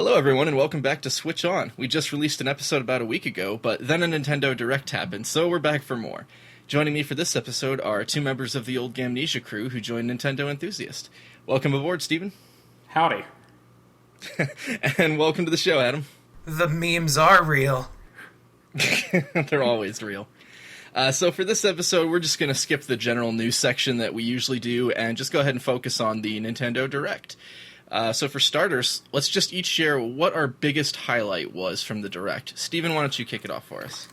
Hello, everyone, and welcome back to Switch On. We just released an episode about a week ago, but then a Nintendo Direct happened, so we're back for more. Joining me for this episode are two members of the old Gamnesia crew who joined Nintendo Enthusiast. Welcome aboard, Steven. Howdy. And welcome to the show, Adam. The memes are real. They're always real. So for this episode, we're just going to skip the general news section that we usually do and just go ahead and focus on the Nintendo Direct. So for starters, let's just each share what our biggest highlight was from the Direct. Steven, why don't you kick it off for us?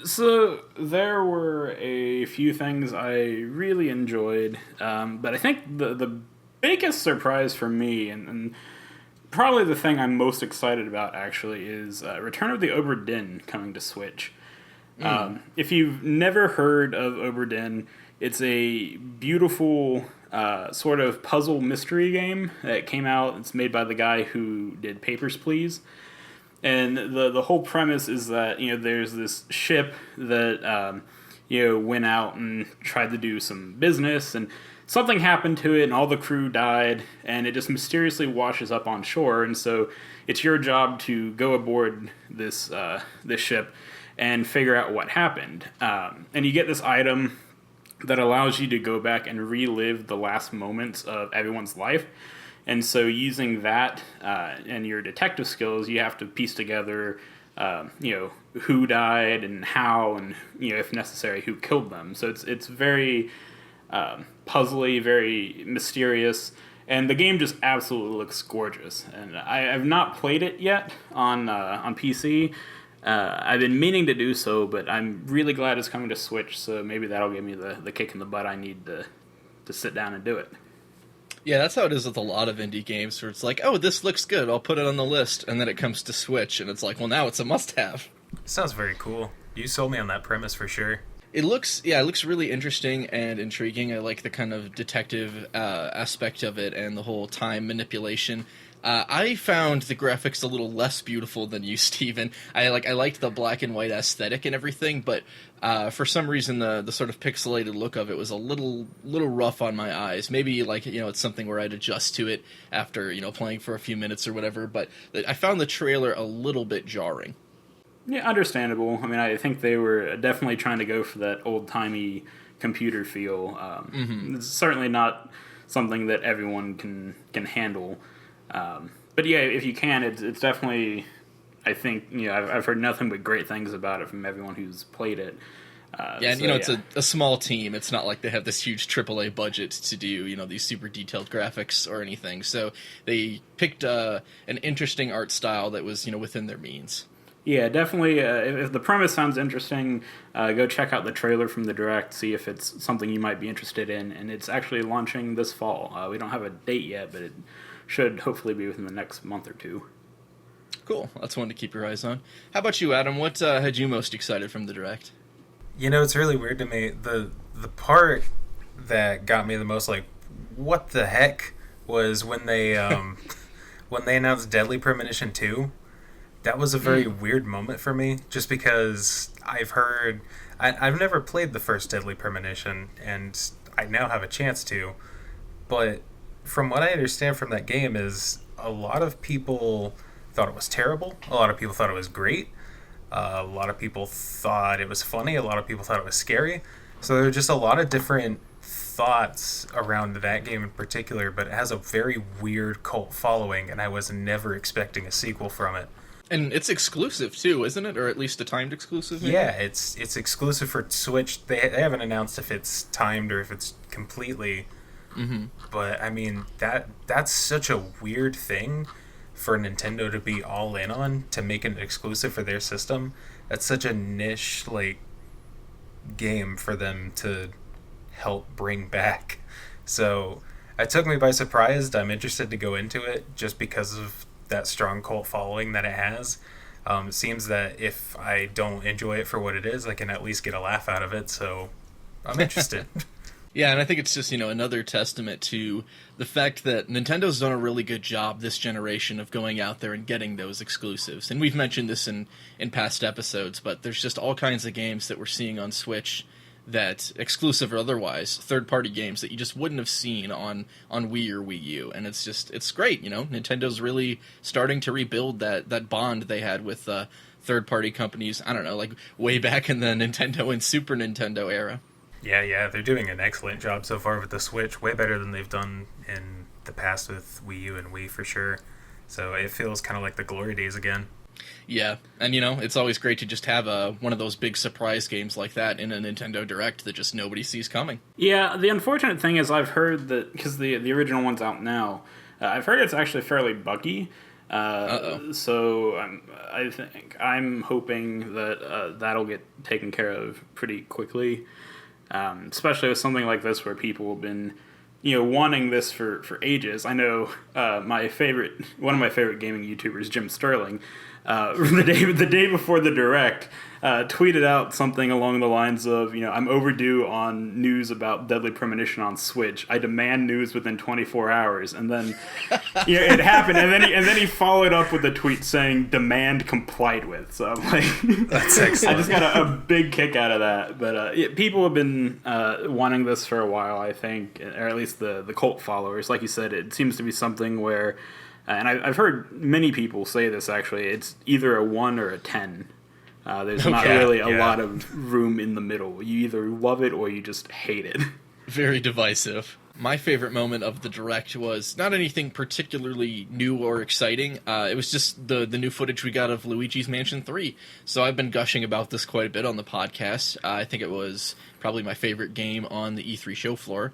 So there were a few things I really enjoyed, but I think the biggest surprise for me, and probably the thing I'm most excited about actually, is Return of the Obra Dinn coming to Switch. If you've never heard of Obra Dinn, it's a beautiful sort of puzzle mystery game that came out. It's made by the guy who did Papers, Please. And the whole premise is that, there's this ship that, went out and tried to do some business, and something happened to it, and all the crew died, and it just mysteriously washes up on shore, and so it's your job to go aboard this ship and figure out what happened. And you get this item that allows you to go back and relive the last moments of everyone's life. And so using that and your detective skills, you have to piece together, who died and how, and, if necessary, who killed them. So it's very puzzly, very mysterious, and the game just absolutely looks gorgeous. And I have not played it yet on PC. I've been meaning to do so, but I'm really glad it's coming to Switch, so maybe that'll give me the kick in the butt I need to sit down and do it. Yeah, that's how it is with a lot of indie games, where it's like, oh, this looks good, I'll put it on the list, and then it comes to Switch, and it's like, well, now it's a must-have. Sounds very cool. You sold me on that premise for sure. It looks really interesting and intriguing. I like the kind of detective aspect of it and the whole time manipulation. I found the graphics a little less beautiful than you, Steven. I liked the black and white aesthetic and everything, but for some reason the sort of pixelated look of it was a little rough on my eyes. Maybe it's something where I'd adjust to it after playing for a few minutes or whatever. But I found the trailer a little bit jarring. Yeah, understandable. I mean, I think they were definitely trying to go for that old-timey computer feel. It's certainly not something that everyone can handle. But yeah, if you can, it's definitely, I think, I've heard nothing but great things about it from everyone who's played it. It's a small team. It's not like they have this huge AAA budget to do, these super detailed graphics or anything. So they picked an interesting art style that was, within their means. Yeah, definitely. If the premise sounds interesting, go check out the trailer from the Direct, see if it's something you might be interested in. And it's actually launching this fall. We don't have a date yet, but it should hopefully be within the next month or two. Cool. That's one to keep your eyes on. How about you, Adam? What had you most excited from the Direct? It's really weird to me. The part that got me the most, what the heck, was when they announced Deadly Premonition 2. That was a very weird moment for me, just because I've never played the first Deadly Premonition, and I now have a chance to, but from what I understand from that game is a lot of people thought it was terrible, a lot of people thought it was great, a lot of people thought it was funny, a lot of people thought it was scary, so there were just a lot of different thoughts around that game in particular, but it has a very weird cult following, and I was never expecting a sequel from it. And it's exclusive too, isn't it? Or at least a timed exclusive? Maybe? Yeah, it's exclusive for Switch. They haven't announced if it's timed or if it's completely. Mm-hmm. But I mean that's such a weird thing for Nintendo to be all in on, to make an exclusive for their system. That's such a niche game for them to help bring back. So it took me by surprise. I'm interested to go into it just because of that strong cult following that it has. It seems that if I don't enjoy it for what it is, I can at least get a laugh out of it, so I'm interested. Yeah, and I think it's just, another testament to the fact that Nintendo's done a really good job this generation of going out there and getting those exclusives. And we've mentioned this in past episodes, but there's just all kinds of games that we're seeing on Switch that, exclusive or otherwise, third-party games that you just wouldn't have seen on Wii or Wii U. And it's great, Nintendo's really starting to rebuild that bond they had with third-party companies, I don't know, like way back in the Nintendo and Super Nintendo era. Yeah, they're doing an excellent job so far with the Switch, way better than they've done in the past with Wii U and Wii for sure. So it feels kind of like the glory days again. Yeah, and it's always great to just have one of those big surprise games like that in a Nintendo Direct that just nobody sees coming. Yeah, the unfortunate thing is I've heard that, because the original one's out now, I've heard it's actually fairly buggy. So I'm hoping that that'll get taken care of pretty quickly, especially with something like this where people have been wanting this for ages. I know one of my favorite gaming YouTubers, Jim Sterling, the day before the Direct, tweeted out something along the lines of, I'm overdue on news about Deadly Premonition on Switch. I demand news within 24 hours. And then it happened, and then he followed up with a tweet saying demand complied with. So I'm like, that's excellent. I just got a big kick out of that. But people have been wanting this for a while, I think, or at least the cult followers. Like you said, it seems to be something where, and I've heard many people say this actually, it's either a 1 or a 10. There's not really a lot of room in the middle. You either love it or you just hate it. Very divisive. My favorite moment of the Direct was not anything particularly new or exciting. It was just the new footage we got of Luigi's Mansion 3. So I've been gushing about this quite a bit on the podcast. I think it was probably my favorite game on the E3 show floor.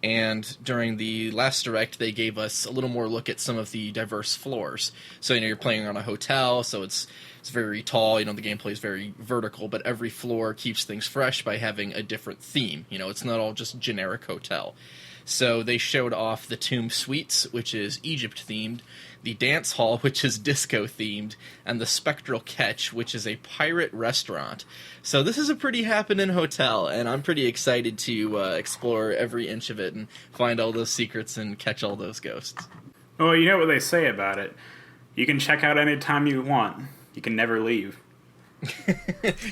And during the last Direct, they gave us a little more look at some of the diverse floors. So, you're playing on a hotel, so it's very tall, the gameplay is very vertical, but every floor keeps things fresh by having a different theme. It's not all just generic hotel. So they showed off the Tomb Suites, which is Egypt-themed, the Dance Hall, which is disco-themed, and the Spectral Catch, which is a pirate restaurant. So this is a pretty happening hotel, and I'm pretty excited to explore every inch of it and find all those secrets and catch all those ghosts. Well, you know what they say about it. You can check out any time you want. You can never leave.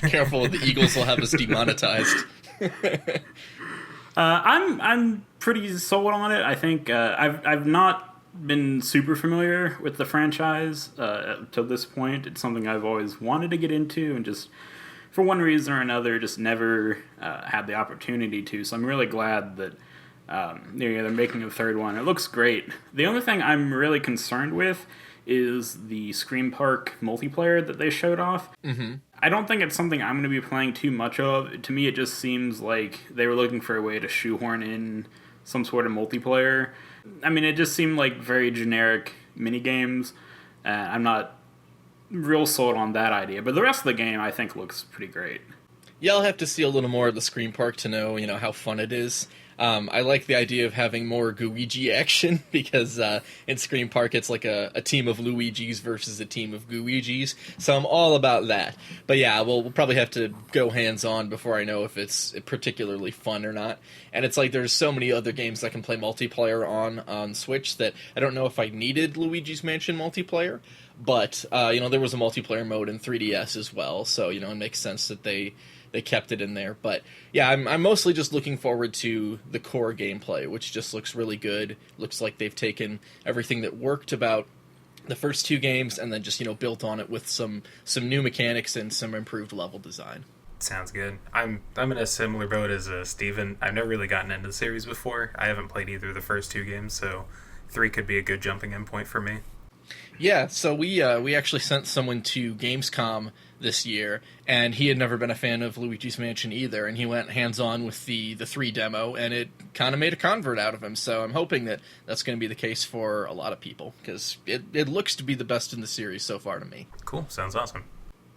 Careful, the Eagles will have us demonetized. I'm pretty sold on it. I think I've not been super familiar with the franchise till this point. It's something I've always wanted to get into, and just for one reason or another, just never had the opportunity to. So I'm really glad that they're making a third one. It looks great. The only thing I'm really concerned with is the Scream Park multiplayer that they showed off. Mm-hmm. I don't think it's something I'm going to be playing too much of. To me, it just seems like they were looking for a way to shoehorn in some sort of multiplayer. I mean, it just seemed like very generic minigames. I'm not real sold on that idea. But the rest of the game, I think, looks pretty great. Yeah, I'll have to see a little more of the Scream Park to know, how fun it is. I like the idea of having more Luigi action, because in Scream Park it's like a team of Luigis versus a team of Luigis, so I'm all about that. But yeah, we'll probably have to go hands-on before I know if it's particularly fun or not. And it's like there's so many other games I can play multiplayer on Switch that I don't know if I needed Luigi's Mansion multiplayer, but there was a multiplayer mode in 3DS as well, so it makes sense that they kept it in there. But yeah, I'm mostly just looking forward to the core gameplay, which just looks really good. Looks like they've taken everything that worked about the first two games and then just built on it with some new mechanics and some improved level design. Sounds good. I'm in a similar boat as Steven. I've never really gotten into the series before. I haven't played either of the first two games, so 3 could be a good jumping in point for me. Yeah, so we actually sent someone to Gamescom this year, and he had never been a fan of Luigi's Mansion either, and he went hands-on with the 3 demo, and it kind of made a convert out of him, so I'm hoping that that's going to be the case for a lot of people, because it looks to be the best in the series so far to me. Cool, sounds awesome.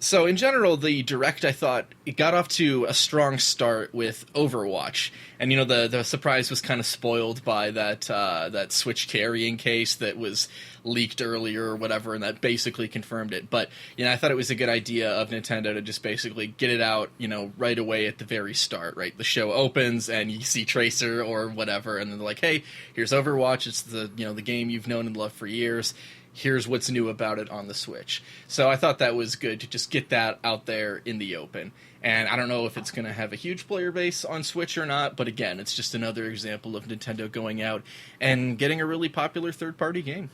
So in general, the Direct, I thought, it got off to a strong start with Overwatch. And, the surprise was kind of spoiled by that Switch carrying case that was leaked earlier or whatever, and that basically confirmed it. But, I thought it was a good idea of Nintendo to just basically get it out, right away at the very start, right? The show opens, and you see Tracer or whatever, and then they're like, hey, here's Overwatch. It's the game you've known and loved for years. here's what's new about it on the Switch. So I thought that was good to just get that out there in the open. And I don't know if it's going to have a huge player base on Switch or not, but again, it's just another example of Nintendo going out and getting a really popular third-party game.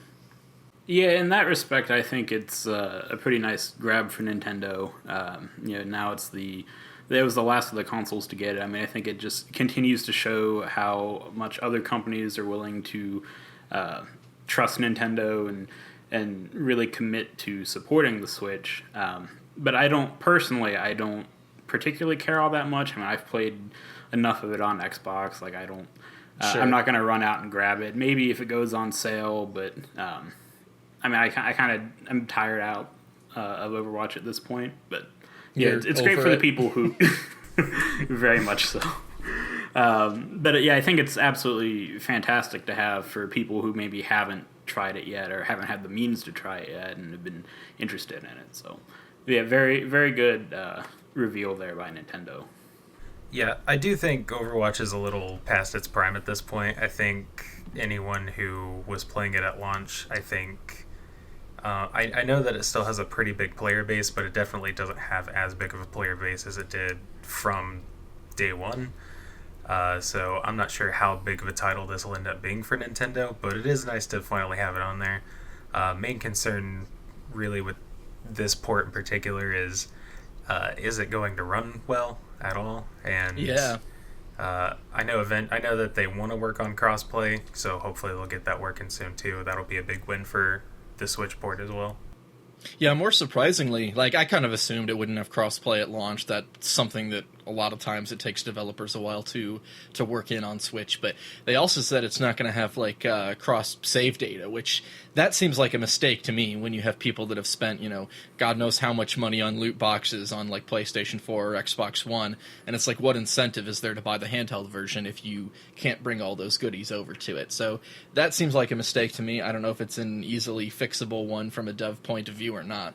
Yeah, in that respect, I think it's a pretty nice grab for Nintendo. Now it was the last of the consoles to get it. I mean, I think it just continues to show how much other companies are willing to trust Nintendo and really commit to supporting the Switch. But I don't particularly care all that much. I mean, I've played enough of it on Xbox. Like, I don't. Sure. I'm not going to run out and grab it. Maybe if it goes on sale, but I mean, I kind of am tired out of Overwatch at this point. But yeah, it's great for the people who very much so. But yeah, I think it's absolutely fantastic to have for people who maybe haven't tried it yet or haven't had the means to try it yet and have been interested in it. So yeah, very, very good reveal there by Nintendo. Yeah, I do think Overwatch is a little past its prime at this point. I think anyone who was playing it at launch, I know that it still has a pretty big player base, but it definitely doesn't have as big of a player base as it did from day one. So I'm not sure how big of a title this will end up being for Nintendo, but it is nice to finally have it on there. Main concern really with this port in particular is it going to run well at all? And yeah. I know that they want to work on crossplay, so hopefully they'll get that working soon too. That'll be a big win for the Switch port as well. Yeah, more surprisingly, like, I kind of assumed it wouldn't have crossplay at launch. That's something that a lot of times it takes developers a while to work in on Switch. But they also said it's not going to have, like, cross-save data, which that seems like a mistake to me when you have people that have spent, God knows how much money on loot boxes on, like, PlayStation 4 or Xbox One. And it's like, what incentive is there to buy the handheld version if you can't bring all those goodies over to it? So that seems like a mistake to me. I don't know if it's an easily fixable one from a dev point of view or not.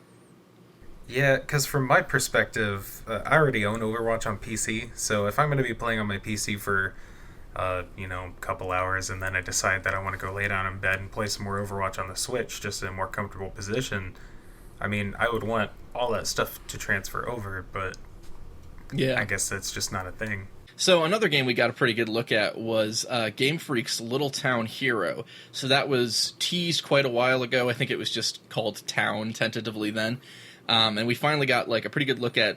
Yeah, because from my perspective, I already own Overwatch on PC, so if I'm going to be playing on my PC for, a couple hours, and then I decide that I want to go lay down in bed and play some more Overwatch on the Switch, just in a more comfortable position, I mean, I would want all that stuff to transfer over, but yeah, I guess that's just not a thing. So another game we got a pretty good look at was Game Freak's Little Town Hero. So that was teased quite a while ago. I think it was just called Town tentatively then. And we finally got like a pretty good look at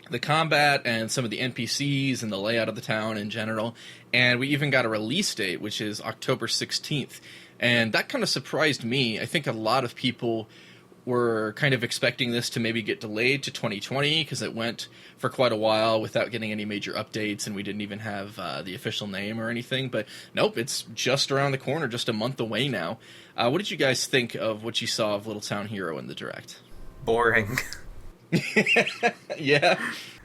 the combat and some of the NPCs and the layout of the town in general. And we even got a release date, which is October 16th. And that kind of surprised me. I think a lot of people were kind of expecting this to maybe get delayed to 2020 because it went for quite a while without getting any major updates, and we didn't even have the official name or anything. But nope, it's just around the corner, just a month away now. What did you guys think of what you saw of Little Town Hero in the Direct? Boring. Yeah.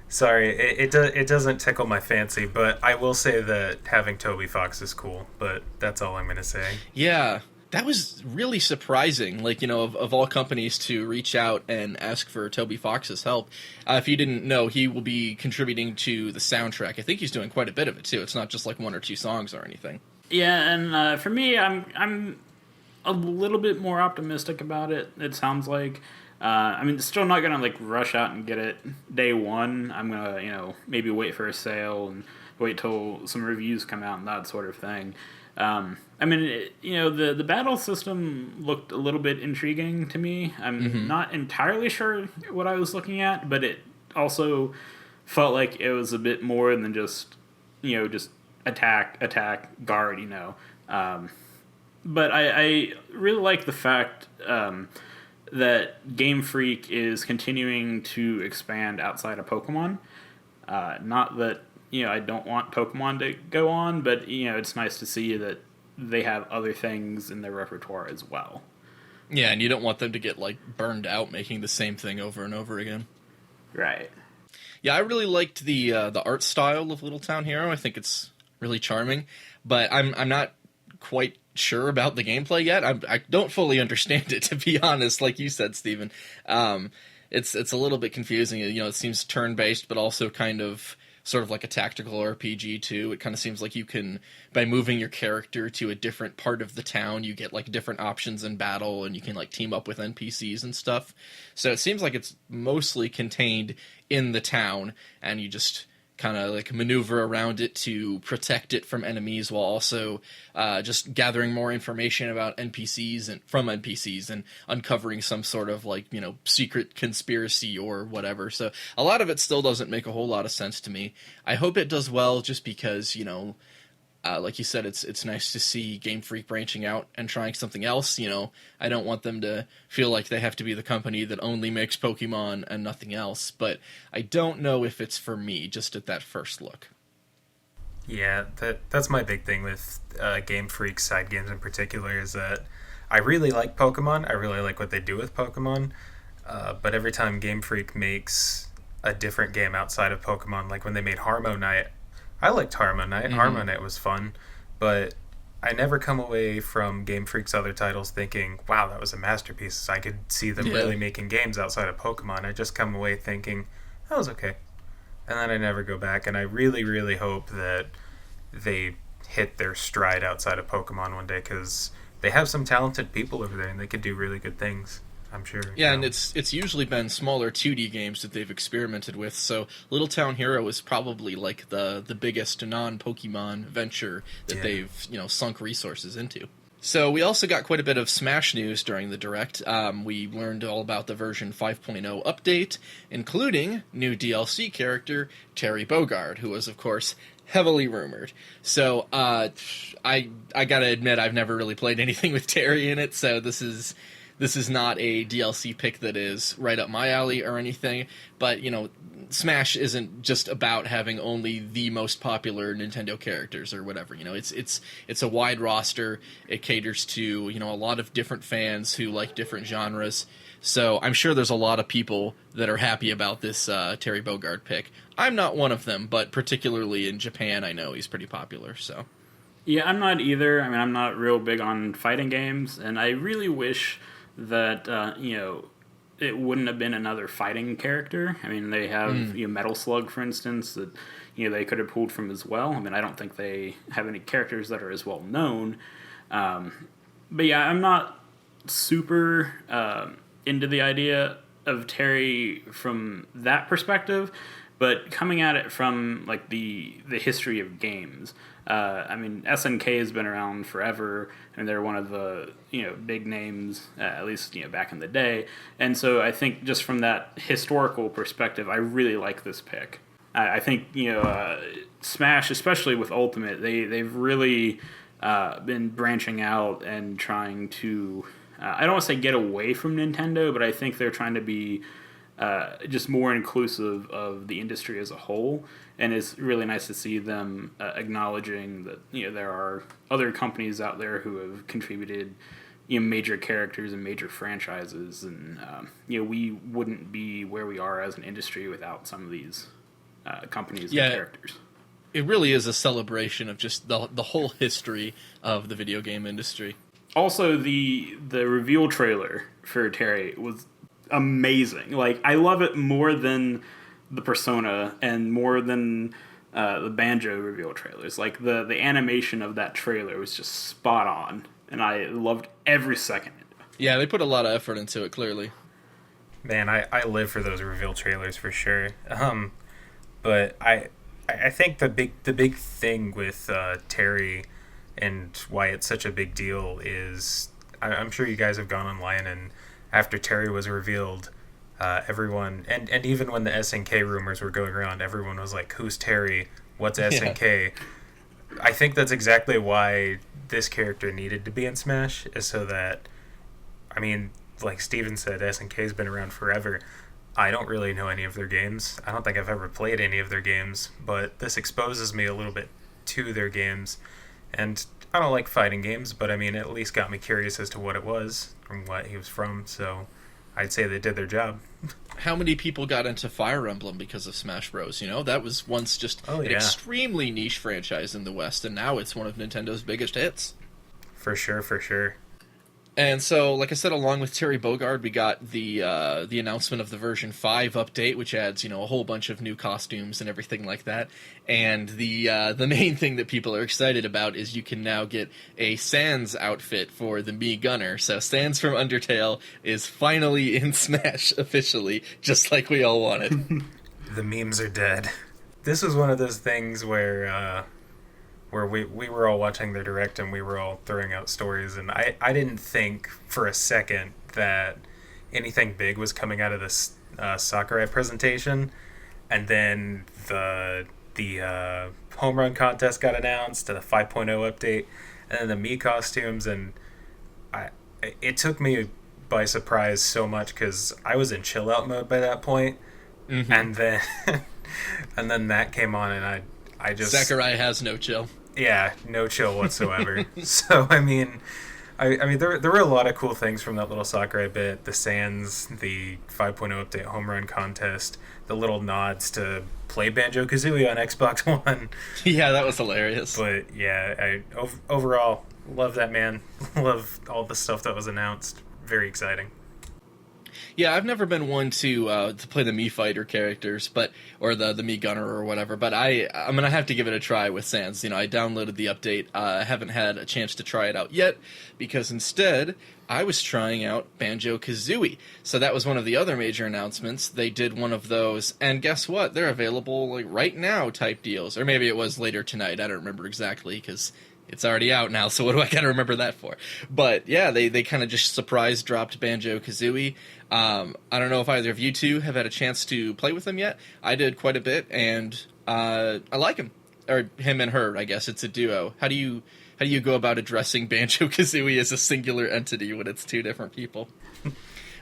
Sorry, it doesn't tickle my fancy, but I will say that having Toby Fox is cool, but that's all I'm going to say. Yeah, that was really surprising, like, of all companies to reach out and ask for Toby Fox's help. If you didn't know, he will be contributing to the soundtrack. I think he's doing quite a bit of it, too. It's not just like one or two songs or anything. Yeah, and for me, I'm a little bit more optimistic about it, it sounds like. I mean, still not going to, like, rush out and get it day one. I'm going to, maybe wait for a sale and wait till some reviews come out and that sort of thing. I mean, the battle system looked a little bit intriguing to me. I'm not entirely sure what I was looking at, but it also felt like it was a bit more than just attack, guard, But I really like the fact that Game Freak is continuing to expand outside of Pokemon. Not that, I don't want Pokemon to go on, but, it's nice to see that they have other things in their repertoire as well. Yeah, and you don't want them to get, like, burned out making the same thing over and over again. Right. Yeah, I really liked the art style of Little Town Hero. I think it's really charming, but I'm not quite sure about the gameplay yet. I don't fully understand it, to be honest, like you said, Steven. It's a little bit confusing. It seems turn-based, but also kind of sort of like a tactical RPG too. It kind of seems like you can, by moving your character to a different part of the town, you get like different options in battle, and you can like team up with NPCs and stuff. So it seems like it's mostly contained in the town, and you just kind of like maneuver around it to protect it from enemies, while also just gathering more information about NPCs and from NPCs and uncovering some sort of like, you know, secret conspiracy or whatever. So a lot of it still doesn't make a whole lot of sense to me. I hope it does well, just because, you know, like you said, it's nice to see Game Freak branching out and trying something else. You know, I don't want them to feel like they have to be the company that only makes Pokemon and nothing else, but I don't know if it's for me just at that first look. Yeah, that's my big thing with Game Freak's side games in particular, is that I really like Pokemon. I really like what they do with Pokemon, but every time Game Freak makes a different game outside of Pokemon, like when they made Harmo Knight, I liked Harmo Knight. Mm-hmm. Harmo Knight was fun, but I never come away from Game Freak's other titles thinking, wow, that was a masterpiece. I could see them really making games outside of Pokemon. I just come away thinking, that was okay. And then I never go back, and I really, really hope that they hit their stride outside of Pokemon one day, because they have some talented people over there, and they could do really good things, I'm sure. Yeah, and it's usually been smaller 2D games that they've experimented with, so Little Town Hero is probably like the biggest non-Pokemon venture that they've, you know, sunk resources into. So we also got quite a bit of Smash news during the Direct. We learned all about the version 5.0 update, including new DLC character Terry Bogard, who was, of course, heavily rumored. So I gotta admit, I've never really played anything with Terry in it, so this is not a DLC pick that is right up my alley or anything, but, you know, Smash isn't just about having only the most popular Nintendo characters or whatever. You know, it's a wide roster. It caters to, you know, a lot of different fans who like different genres. So I'm sure there's a lot of people that are happy about this Terry Bogard pick. I'm not one of them, but particularly in Japan, I know he's pretty popular, so. Yeah, I'm not either. I mean, I'm not real big on fighting games, and I really wish that, you know, it wouldn't have been another fighting character. I mean, they have Metal Slug, for instance, that, you know, they could have pulled from as well. I mean, I don't think they have any characters that are as well known. But yeah, I'm not super into the idea of Terry from that perspective, but coming at it from like the history of games. I mean, SNK has been around forever, and they're one of the, you know, big names, at least, you know, back in the day. And so I think just from that historical perspective, I really like this pick. I think, you know, Smash, especially with Ultimate, they've really been branching out and trying to, I don't want to say get away from Nintendo, but I think they're trying to be just more inclusive of the industry as a whole, and it's really nice to see them acknowledging that, you know, there are other companies out there who have contributed, you know, major characters and major franchises, and you know, we wouldn't be where we are as an industry without some of these companies and characters. It really is a celebration of just the whole history of the video game industry. Also, the reveal trailer for Terry was amazing. Like, I love it more than the Persona and more than the Banjo reveal trailers. Like, the animation of that trailer was just spot on, and I loved every second. Yeah, they put a lot of effort into it, clearly. Man, I live for those reveal trailers for sure. But I think the big thing with Terry and why it's such a big deal is, I'm sure you guys have gone online, and after Terry was revealed, everyone, and even when the SNK rumors were going around, everyone was like, who's Terry? What's SNK? Yeah. I think that's exactly why this character needed to be in Smash, is so that, I mean, like Steven said, SNK's been around forever. I don't really know any of their games. I don't think I've ever played any of their games, but this exposes me a little bit to their games. And I don't like fighting games, but I mean, it at least got me curious as to what it was and what he was from, so I'd say they did their job. How many people got into Fire Emblem because of Smash Bros? You know, that was once just an extremely niche franchise in the West, and now it's one of Nintendo's biggest hits. For sure, for sure. And so, like I said, along with Terry Bogard, we got the announcement of the version 5 update, which adds, a whole bunch of new costumes and everything like that. And the main thing that people are excited about is you can now get a Sans outfit for the Mii Gunner. So Sans from Undertale is finally in Smash officially, just like we all wanted. The memes are dead. This was one of those things where we were all watching the direct and we were all throwing out stories, and I didn't think for a second that anything big was coming out of this Sakurai presentation. And then the home run contest got announced, the 5.0 update, and then the Mii costumes, and it took me by surprise so much because I was in chill out mode by that point. Mm-hmm. and then that came on, and I just... Sakurai has no chill. Yeah, no chill whatsoever. So, I mean, there were a lot of cool things from that little Sakurai bit. The Sans, the 5.0 update home run contest, the little nods to play Banjo-Kazooie on Xbox One. Yeah, that was hilarious. But, yeah, overall, love that, man. Love all the stuff that was announced. Very exciting. Yeah, I've never been one to play the Mii Fighter characters, or the Mii Gunner or whatever. But I'm gonna have to give it a try with Sans. I downloaded the update. I haven't had a chance to try it out yet because instead I was trying out Banjo-Kazooie. So that was one of the other major announcements. They did one of those, and guess what? They're available like right now type deals, or maybe it was later tonight. I don't remember exactly because it's already out now, so what do I gotta remember that for? But yeah, they kind of just surprise dropped Banjo-Kazooie. I don't know if either of you two have had a chance to play with them yet. I did quite a bit, and I like him. Or him and her, I guess. It's a duo. How do you go about addressing Banjo-Kazooie as a singular entity when it's two different people?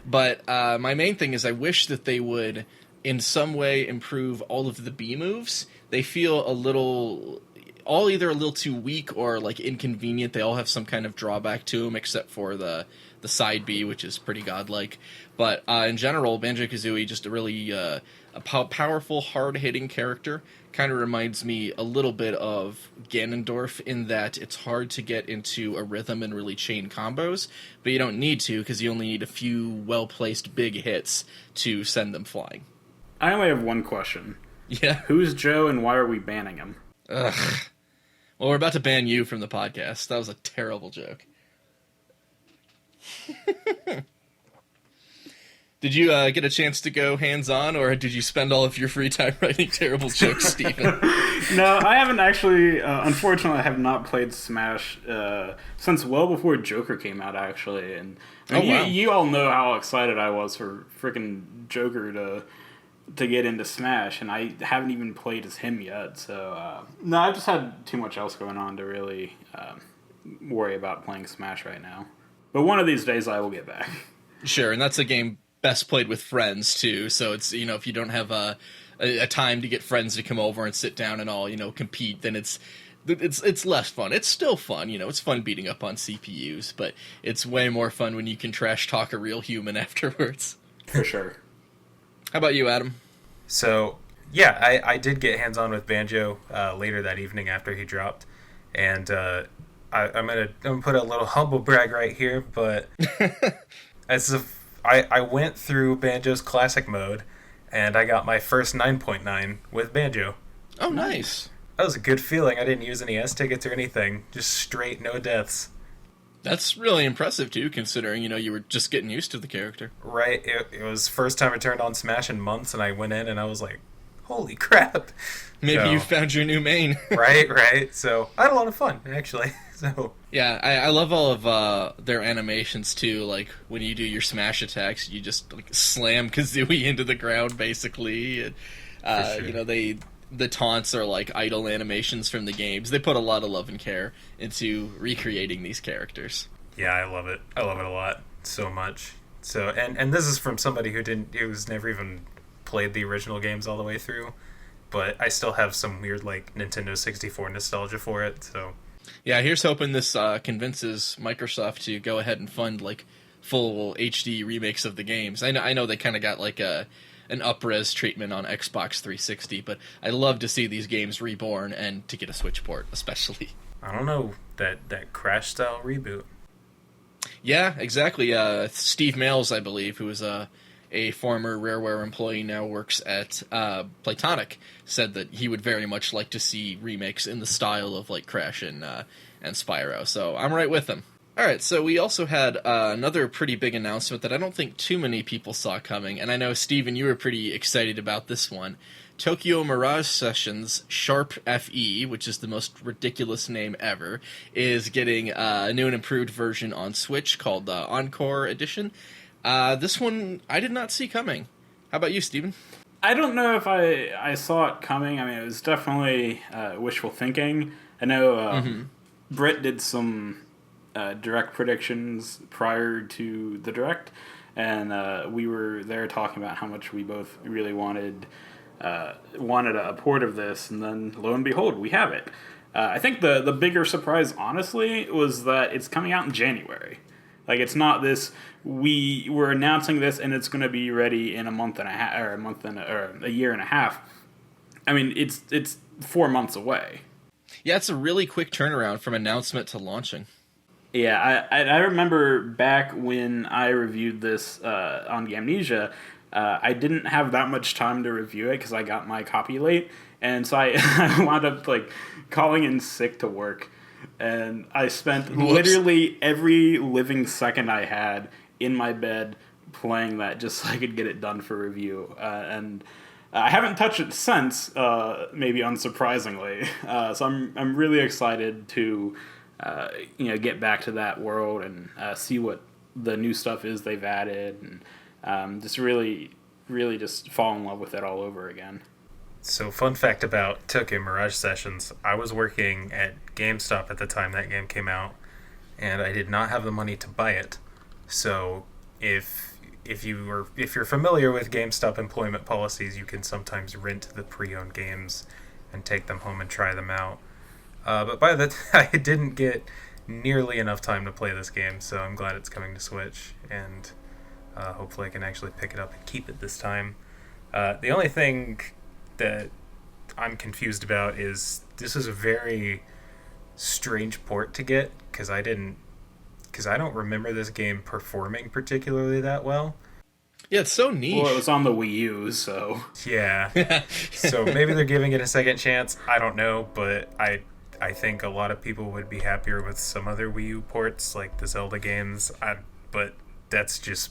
But my main thing is I wish that they would, in some way, improve all of the B moves. They feel either a little too weak or like inconvenient. They all have some kind of drawback to them, except for the side B, which is pretty godlike. But in general, Banjo-Kazooie, just a really powerful, hard-hitting character. Kind of reminds me a little bit of Ganondorf in that it's hard to get into a rhythm and really chain combos, but you don't need to because you only need a few well-placed big hits to send them flying. I only have one question. Yeah? Who's Joe and why are we banning him? Ugh. Well, we're about to ban you from the podcast. That was a terrible joke. Did you get a chance to go hands-on, or did you spend all of your free time writing terrible jokes, Steven? No, I haven't actually. Unfortunately, I have not played Smash since well before Joker came out, actually. And wow. You all know how excited I was for freaking Joker to get into Smash, and I haven't even played as him yet. So, no, I've just had too much else going on to really worry about playing Smash right now. But one of these days I will get back. Sure, and that's a game best played with friends, too. So it's, if you don't have a time to get friends to come over and sit down and all, compete, then it's less fun. It's still fun, it's fun beating up on CPUs, but it's way more fun when you can trash talk a real human afterwards. For sure. How about you, Adam? So, yeah, I did get hands-on with Banjo later that evening after he dropped, and I'm gonna put a little humble brag right here, but I went through Banjo's classic mode, and I got my first 9.9 with Banjo. Oh, nice. That was a good feeling. I didn't use any S tickets or anything. Just straight, no deaths. That's really impressive, too, considering, you were just getting used to the character. Right. It was first time I turned on Smash in months, and I went in and I was like, holy crap. Maybe you found your new main. Right. So I had a lot of fun, actually. So yeah, I love all of their animations, too. Like, when you do your Smash attacks, you just slam Kazooie into the ground, basically. And, sure. The taunts are like idle animations from the games. They put a lot of love and care into recreating these characters. Yeah, I love it. I love it a lot. So much. So and this is from somebody who's never even played the original games all the way through, but I still have some weird Nintendo 64 nostalgia for it. So yeah, here's hoping this convinces Microsoft to go ahead and fund full HD remakes of the games. I know they kind of got an up-res treatment on Xbox 360, but I love to see these games reborn and to get a Switch port, especially. I don't know, that Crash style reboot. Yeah, exactly. Steve Mails, I believe, who is a former Rareware employee, now works at Playtonic, said that he would very much like to see remakes in the style of like Crash and Spyro. So I'm right with him. All right, so we also had another pretty big announcement that I don't think too many people saw coming, and I know, Steven, you were pretty excited about this one. Tokyo Mirage Sessions Sharp FE, which is the most ridiculous name ever, is getting a new and improved version on Switch called the Encore Edition. This one I did not see coming. How about you, Steven? I don't know if I saw it coming. I mean, it was definitely wishful thinking. I know Britt did some direct predictions prior to the direct, and we were there talking about how much we both really wanted a port of this, and then lo and behold, we have it. I think the bigger surprise, honestly, was that it's coming out in January. Like, it's not this, we're announcing this and it's going to be ready in a month and a half, or a year and a half. I mean, it's 4 months away. Yeah, it's a really quick turnaround from announcement to launching. Yeah, I remember back when I reviewed this on Gamnesia, I didn't have that much time to review it because I got my copy late, and so I wound up like calling in sick to work, and I spent literally every living second I had in my bed playing that just so I could get it done for review, and I haven't touched it since, maybe unsurprisingly. So I'm really excited to get back to that world and see what the new stuff is they've added, and just really just fall in love with it all over again. So, fun fact about Tokyo Mirage Sessions, I was working at GameStop at the time that game came out, and I did not have the money to buy it. So, if you're familiar with GameStop employment policies, you can sometimes rent the pre-owned games and take them home and try them out. But by the time, I didn't get nearly enough time to play this game, so I'm glad it's coming to Switch, and hopefully I can actually pick it up and keep it this time. The only thing that I'm confused about is this is a very strange port to get, because I don't remember this game performing particularly that well. Yeah, it's so niche. Well, it was on the Wii U, so... Yeah. So maybe they're giving it a second chance. I don't know, but I think a lot of people would be happier with some other Wii U ports, like the Zelda games. But that's just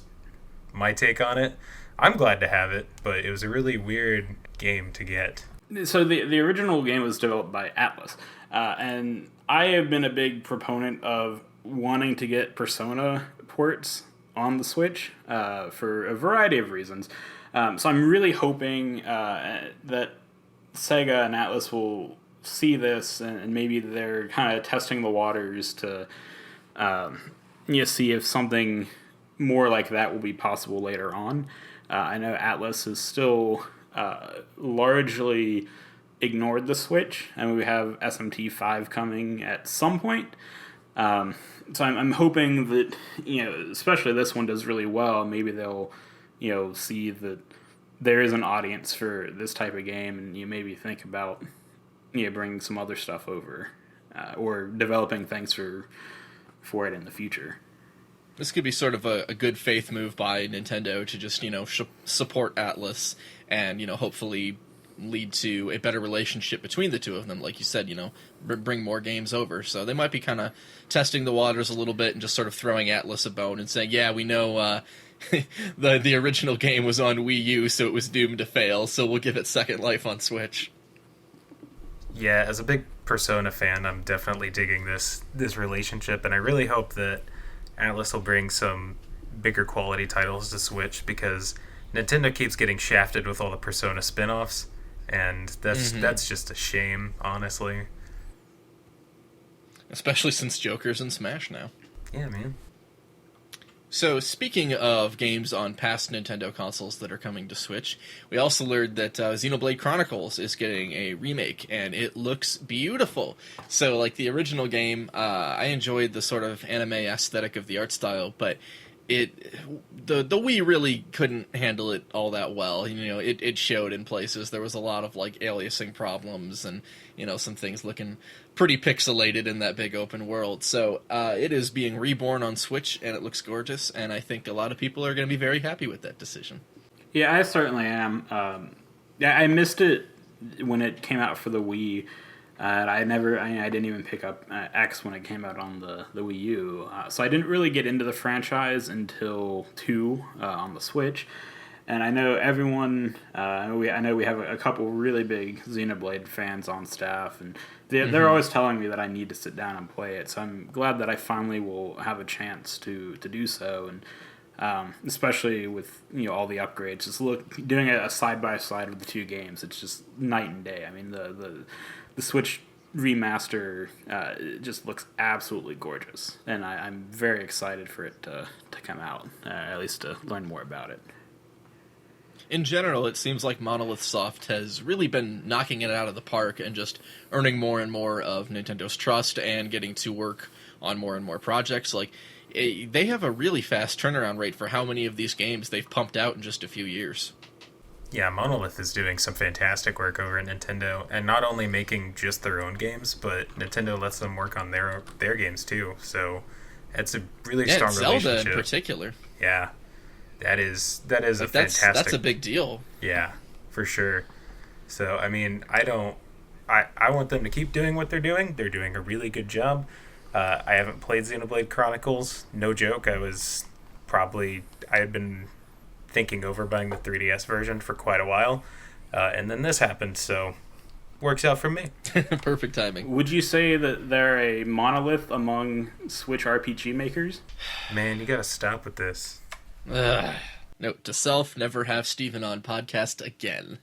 my take on it. I'm glad to have it, but it was a really weird game to get. So the original game was developed by Atlas, and I have been a big proponent of wanting to get Persona ports on the Switch for a variety of reasons. So I'm really hoping that Sega and Atlas will see this, and maybe they're kind of testing the waters to see if something more like that will be possible later on. I know Atlas is still largely ignored the Switch, and we have SMT5 coming at some point. So I'm hoping that, especially this one does really well. Maybe they'll, see that there is an audience for this type of game, and you maybe think about, bringing some other stuff over, or developing things for it in the future. This could be sort of a good faith move by Nintendo to just, support Atlas and, hopefully lead to a better relationship between the two of them. Like you said, bring more games over. So they might be kind of testing the waters a little bit and just sort of throwing Atlas a bone and saying, yeah, we know the original game was on Wii U, so it was doomed to fail, so we'll give it second life on Switch. Yeah, as a big Persona fan, I'm definitely digging this relationship, and I really hope that Atlas will bring some bigger quality titles to Switch, because Nintendo keeps getting shafted with all the Persona spin-offs, and that's just a shame, honestly. Especially since Joker's in Smash now. Yeah, man. So, speaking of games on past Nintendo consoles that are coming to Switch, we also learned that Xenoblade Chronicles is getting a remake, and it looks beautiful. So, like the original game, I enjoyed the sort of anime aesthetic of the art style, but the Wii really couldn't handle it all that well. It showed in places there was a lot of like aliasing problems and some things looking pretty pixelated in that big open world. So it is being reborn on Switch, and it looks gorgeous, and I think a lot of people are going to be very happy with that decision. Yeah, I certainly am. I missed it when it came out for the Wii. I didn't even pick up X when it came out on the Wii U. So I didn't really get into the franchise until 2 on the Switch. And I know everyone. I know we have a couple really big Xenoblade fans on staff, and they're always telling me that I need to sit down and play it. So I'm glad that I finally will have a chance to do so, and especially with all the upgrades. Just doing a side by side with the two games, it's just night and day. I mean the Switch remaster just looks absolutely gorgeous, and I'm very excited for it to come out, at least to learn more about it. In general, it seems like Monolith Soft has really been knocking it out of the park and just earning more and more of Nintendo's trust and getting to work on more and more projects. Like, they have a really fast turnaround rate for how many of these games they've pumped out in just a few years. Yeah, Monolith is doing some fantastic work over at Nintendo, and not only making just their own games, but Nintendo lets them work on their games too. So it's a really strong Zelda relationship. in particular. Yeah, that is a fantastic. That's a big deal. Yeah, for sure. So I mean, I want them to keep doing what they're doing. They're doing a really good job. I haven't played Xenoblade Chronicles. No joke. I had been thinking over buying the 3DS version for quite a while, and then this happened, so works out for me. Perfect timing. Would you say that they're a monolith among Switch RPG makers? Man, you gotta stop with this. Note to self, never have Steven on podcast again.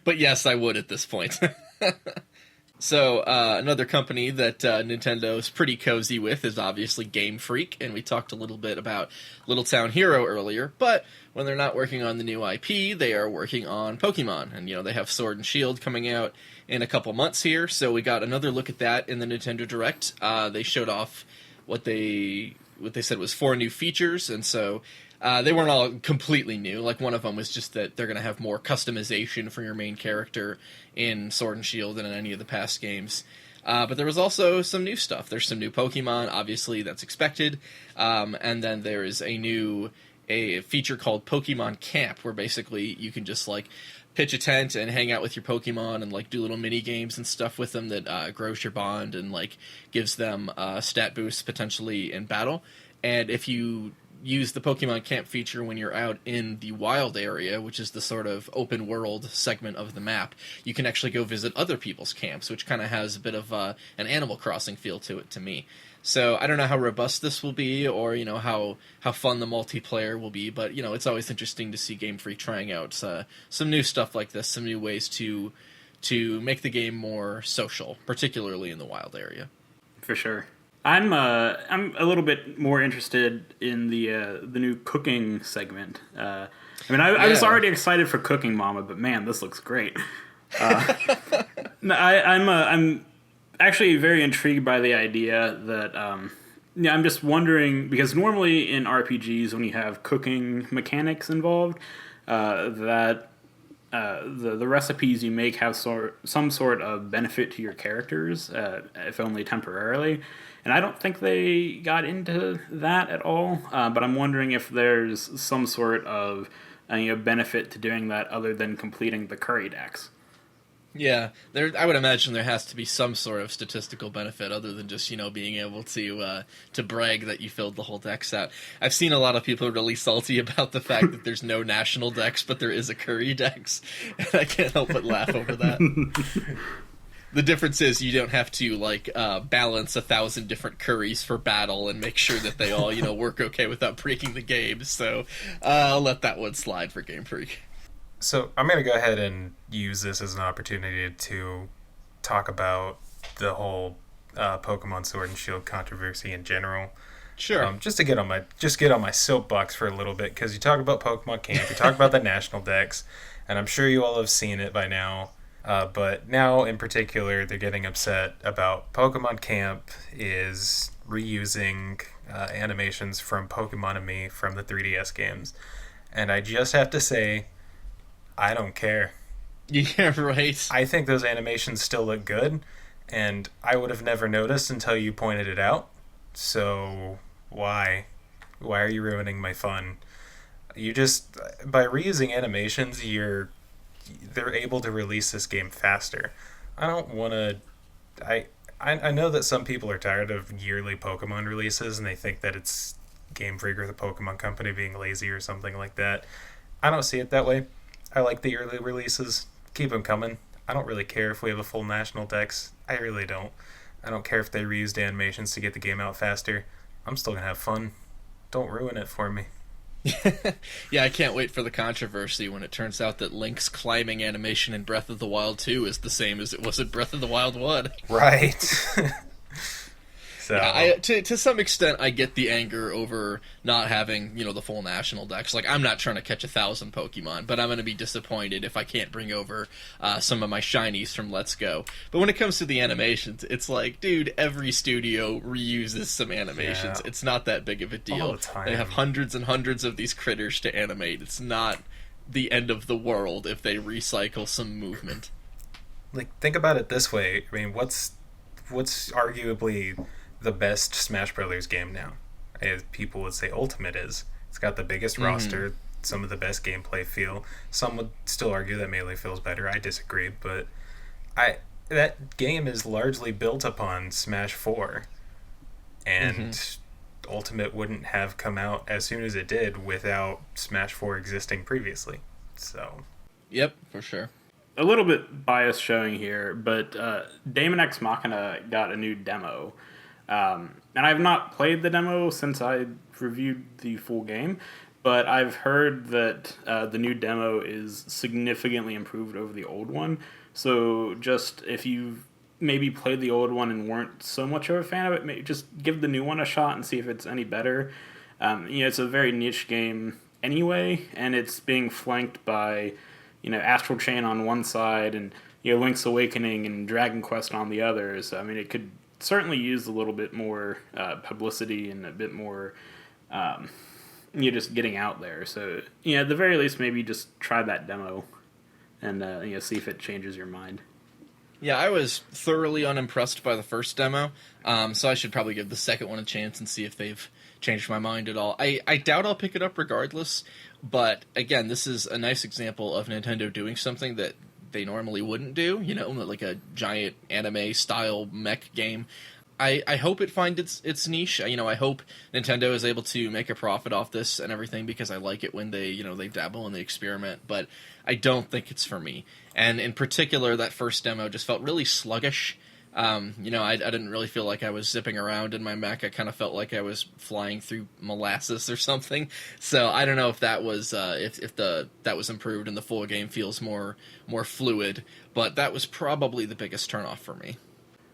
But yes, I would at this point. So, another company that Nintendo is pretty cozy with is obviously Game Freak, and we talked a little bit about Little Town Hero earlier, but when they're not working on the new IP, they are working on Pokemon, and they have Sword and Shield coming out in a couple months here, so we got another look at that in the Nintendo Direct. They showed off what they said was 4 new features, and so they weren't all completely new. Like, one of them was just that they're going to have more customization for your main character in Sword and Shield than in any of the past games. But there was also some new stuff. There's some new Pokemon, obviously, that's expected. And then there is a feature called Pokemon Camp, where basically you can just, like, pitch a tent and hang out with your Pokemon and, like, do little mini games and stuff with them that grows your bond and, like, gives them stat boosts potentially in battle. And if you use the Pokemon Camp feature when you're out in the wild area, which is the sort of open world segment of the map, you can actually go visit other people's camps, which kind of has a bit of an Animal Crossing feel to it to me. So I don't know how robust this will be, or how fun the multiplayer will be, but it's always interesting to see Game Freak trying out some new stuff like this, some new ways to make the game more social, particularly in the wild area. For sure. I'm a little bit more interested in the new cooking segment. I was already excited for Cooking Mama, but man, this looks great. I'm actually very intrigued by the idea that I'm just wondering, because normally in RPGs when you have cooking mechanics involved, that the recipes you make have some sort of benefit to your characters, if only temporarily. And I don't think they got into that at all, but I'm wondering if there's some sort of benefit to doing that other than completing the curry decks. Yeah, I would imagine there has to be some sort of statistical benefit other than just being able to brag that you filled the whole dex out. I've seen a lot of people really salty about the fact that there's no national dex, but there is a curry dex, and I can't help but laugh over that. The difference is you don't have to balance 1,000 different curries for battle and make sure that they all work okay without breaking the game. So I'll let that one slide for Game Freak. So I'm going to go ahead and use this as an opportunity to talk about the whole Pokemon Sword and Shield controversy in general. Sure. Just to get on my soapbox for a little bit, because you talk about Pokemon Camp, you talk about the national decks, and I'm sure you all have seen it by now. But now, in particular, they're getting upset about Pokemon Camp is reusing animations from Pokemon and Me from the 3DS games. And I just have to say, I don't care. Yeah, right. I think those animations still look good, and I would have never noticed until you pointed it out. So, why? Why are you ruining my fun? You just, by reusing animations, they're able to release this game faster. I don't want to. I know that some people are tired of yearly Pokemon releases and they think that it's Game Freak or the Pokemon Company being lazy or something like that. I don't see it that way. I like the yearly releases. Keep them coming. I don't really care if we have a full national dex. I really don't. I don't care if they reused animations to get the game out faster. I'm still going to have fun. Don't ruin it for me. Yeah, I can't wait for the controversy when it turns out that Link's climbing animation in Breath of the Wild 2 is the same as it was in Breath of the Wild 1. Right. So Yeah, to some extent, I get the anger over not having, the full national dex. Like, I'm not trying to catch 1,000 Pokemon, but I'm going to be disappointed if I can't bring over some of my shinies from Let's Go. But when it comes to the animations, it's like, dude, every studio reuses some animations. Yeah. It's not that big of a deal. All the time. They have hundreds and hundreds of these critters to animate. It's not the end of the world if they recycle some movement. like, think about it this way. I mean, what's arguably the best Smash Brothers game now? As people would say Ultimate is. It's got the biggest roster, some of the best gameplay feel. Some would still argue that Melee feels better. I disagree, but that game is largely built upon Smash 4. And Ultimate wouldn't have come out as soon as it did without Smash 4 existing previously. So, Yep, for sure. A little bit bias showing here, but Daemon X Machina got a new demo. And I've not played the demo since I reviewed the full game, but I've heard that the new demo is significantly improved over the old one. So just if you've maybe played the old one and weren't so much of a fan of it, maybe just give the new one a shot and see if it's any better. It's a very niche game anyway, and it's being flanked by Astral Chain on one side and Link's Awakening and Dragon Quest on the other. So I mean, it could certainly use a little bit more publicity and a bit more just getting out there. So at the very least, maybe just try that demo and see if it changes your mind. Yeah, I was thoroughly unimpressed by the first demo, so I should probably give the second one a chance and see if they've changed my mind at all. I doubt I'll pick it up regardless, but again, this is a nice example of Nintendo doing something that they normally wouldn't do, like a giant anime-style mech game. I hope it finds its niche. I hope Nintendo is able to make a profit off this and everything, because I like it when they dabble and they experiment, but I don't think it's for me. And in particular, that first demo just felt really sluggish. I didn't really feel like I was zipping around in my mech. I kind of felt like I was flying through molasses or something. So I don't know if that was that was improved and the full game feels more fluid. But that was probably the biggest turnoff for me.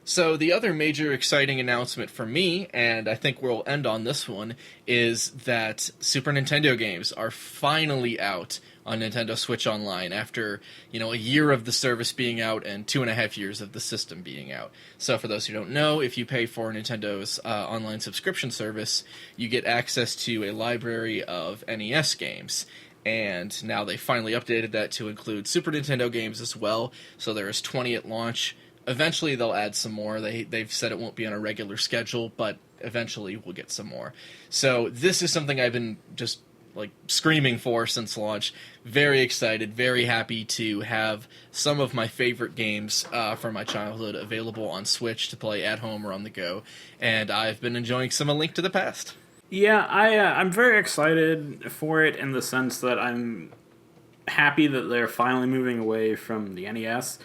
So the other major exciting announcement for me, and I think we'll end on this one, is that Super Nintendo games are finally out on Nintendo Switch Online after, a year of the service being out and 2.5 years of the system being out. So for those who don't know, if you pay for Nintendo's online subscription service, you get access to a library of NES games. And now they finally updated that to include Super Nintendo games as well. So there is 20 at launch. Eventually they'll add some more. They've said it won't be on a regular schedule, but eventually we'll get some more. So this is something I've been just screaming for since launch. Very excited, very happy to have some of my favorite games from my childhood available on Switch to play at home or on the go. And I've been enjoying some A Link to the Past. Yeah, I'm very excited for it in the sense that I'm happy that they're finally moving away from the NES.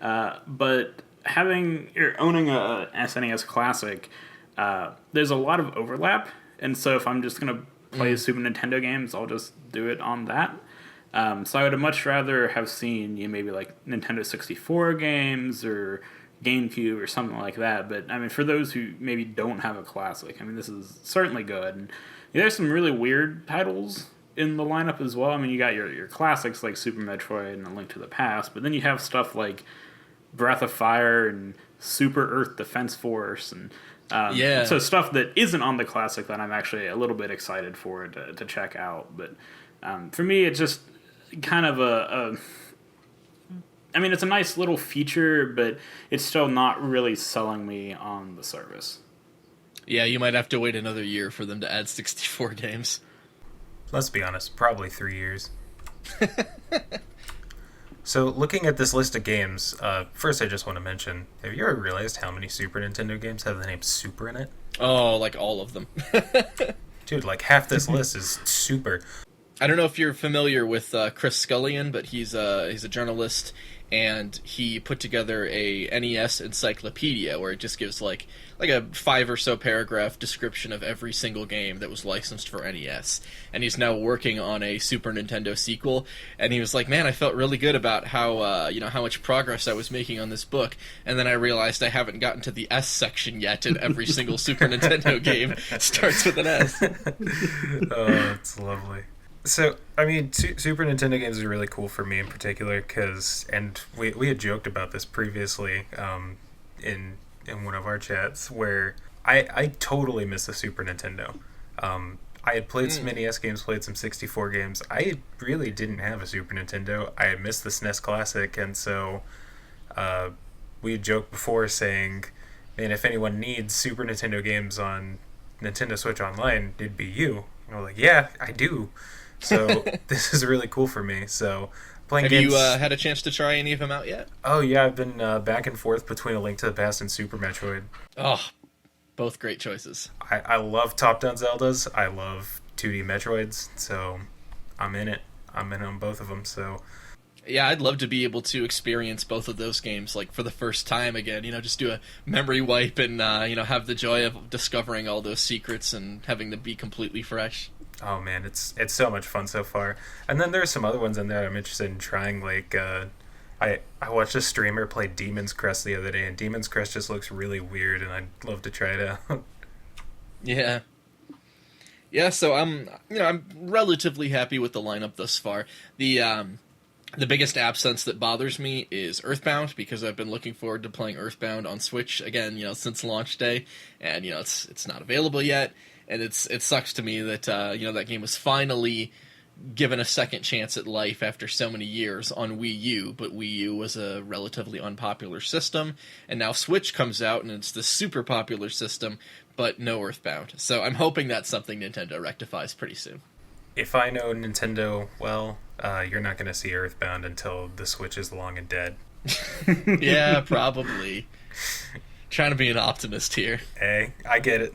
But owning a SNES Classic, there's a lot of overlap, and so if I'm just gonna play Super Nintendo games, I'll just do it on that. So I would have much rather have seen maybe Nintendo 64 games or GameCube or something like that. But I mean, for those who maybe don't have a Classic, I mean, this is certainly good. And there's some really weird titles in the lineup as well. I mean, you got your classics like Super Metroid and A Link to the Past, but then you have stuff like Breath of Fire and Super Earth Defense Force and Yeah. So stuff that isn't on the classic that I'm actually a little bit excited for to check out. But for me, it's just kind of I mean, it's a nice little feature, but it's still not really selling me on the service. Yeah, you might have to wait another year for them to add 64 games. Let's be honest, probably 3 years. So, looking at this list of games, first I just want to mention, have you ever realized how many Super Nintendo games have the name Super in it? Oh, like all of them. Dude, like half this list is Super. I don't know if you're familiar with Chris Scullion, but he's a journalist, and he put together a NES encyclopedia where it just gives like a 5 or so paragraph description of every single game that was licensed for NES. And he's now working on a Super Nintendo sequel, and he was like, "Man, I felt really good about how how much progress I was making on this book." And then I realized I haven't gotten to the S section yet, and every single Super Nintendo game starts with an S. Oh, it's lovely. So, I mean, Super Nintendo games are really cool for me in particular because, and we had joked about this previously in one of our chats, where I totally miss the Super Nintendo. I had played some NES games, played some 64 games. I really didn't have a Super Nintendo. I had missed the SNES Classic, and so we had joked before saying, man, if anyone needs Super Nintendo games on Nintendo Switch Online, it'd be you. And I was like, yeah, I do. So this is really cool for me. So playing Have games. you had a chance to try any of them out yet? Oh yeah, I've been back and forth between A Link to the Past and Super Metroid. Oh, both great choices. I love top-down Zeldas. I love 2D Metroids. So I'm in it. I'm in on both of them. So Yeah, I'd love to be able to experience both of those games like for the first time again. Just do a memory wipe and have the joy of discovering all those secrets and having them be completely fresh. oh man, it's so much fun so far. And then there's some other ones in there I'm interested in trying. Like I watched a streamer play Demon's Crest the other day, and Demon's Crest just looks really weird, and I'd love to try it out. Yeah. Yeah, so I'm relatively happy with the lineup thus far. The biggest absence that bothers me is Earthbound, because I've been looking forward to playing Earthbound on Switch again, since launch day, and it's not available yet, and it sucks to me that that game was finally given a second chance at life after so many years on Wii U, but Wii U was a relatively unpopular system, and now Switch comes out and it's the super popular system, but no Earthbound. So I'm hoping that's something Nintendo rectifies pretty soon. If I know Nintendo well, you're not going to see Earthbound until the Switch is long and dead. Yeah, probably. Trying to be an optimist here. Hey, I get it.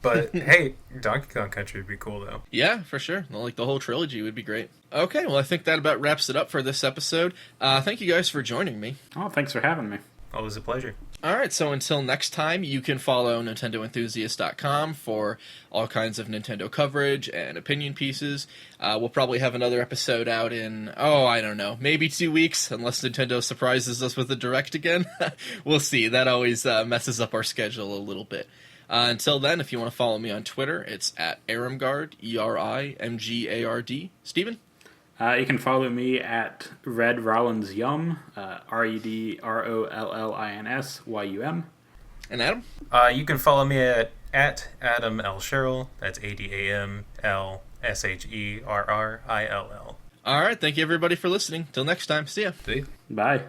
But hey, Donkey Kong Country would be cool though. Yeah, for sure. Like the whole trilogy would be great. Okay, well I think that about wraps it up for this episode. Thank you guys for joining me. Oh, thanks for having me. Always a pleasure. Alright, so until next time, you can follow NintendoEnthusiast.com for all kinds of Nintendo coverage and opinion pieces. We'll probably have another episode out in, I don't know, maybe 2 weeks, unless Nintendo surprises us with a Direct again. We'll see. That always messes up our schedule a little bit. Until then, if you want to follow me on Twitter, it's at Erimgard, ERIMGARD. Steven? You can follow me at Red Rollins Yum, RedRollins YUM. And Adam? You can follow me at Adam L. Sherrill. That's ADAMLSHERRILL. Alright, thank you everybody for listening. Till next time, see ya. See? Bye.